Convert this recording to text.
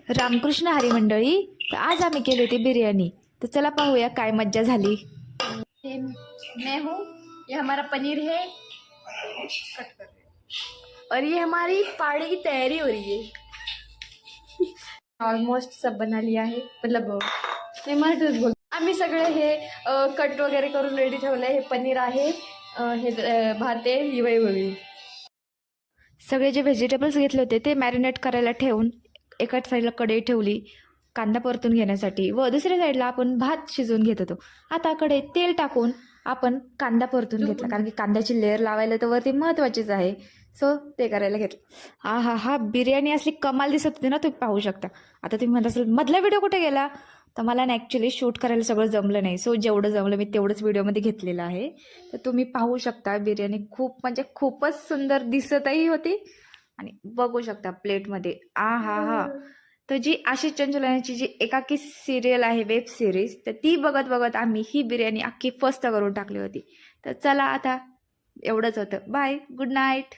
रामकृष्ण हरी मंडळी, तर आज आम्ही केली होती बिर्याणी। तर चला पाहूया काय मज्जा झाली। ये मैं हूँ, ये हमारा पनीर है कट कर रहे हैं। और ये हमारी पार्टी की तैयारी हो रही है। ऑलमोस्ट सब बना लिया है, मतलब मी मराठीच बोल। आम्ही सगळे हे कट वगैरे करून रेडी ठेवलंय। हे पनीर आहे, हे भात आहे, ही वेगळी। सगळे जे व्हेजिटेबल्स घेतले होते ते मॅरिनेट करायला ठेवून एका साईडला कढई ठेवली कांदा परतून घेण्यासाठी, व दुसऱ्या साईडला आपण भात शिजवून घेत होतो। आता कढईत तेल टाकून आपण कांदा परतून घेतला, कारण की कांद्याची लेअर लावायला तर वरती महत्त्वाचीच आहे। सो ते करायला घेतलं। हा हा बिर्याणी असली कमाल दिसत होती ना, तुम्ही पाहू शकता। आता तुम्ही म्हणत असाल मधला व्हिडिओ कुठे गेला, तर मला ना ॲक्च्युली शूट करायला सगळं जमलं नाही। सो जेवढं जमलं मी तेवढंच व्हिडिओमध्ये घेतलेलं आहे। तर तुम्ही पाहू शकता बिर्याणी खूप म्हणजे खूपच सुंदर दिसतही होती, आणि बघू शकता प्लेटमध्ये आ हा हा। तर जी आशिष चंचलानीची जी एकाकी सिरियल आहे, वेब सिरीज, तर ती बघत बघत आम्ही ही बिर्याणी अख्खी फस्त करून टाकली होती। तर चला आता एवढंच होतं, बाय, गुड नाईट।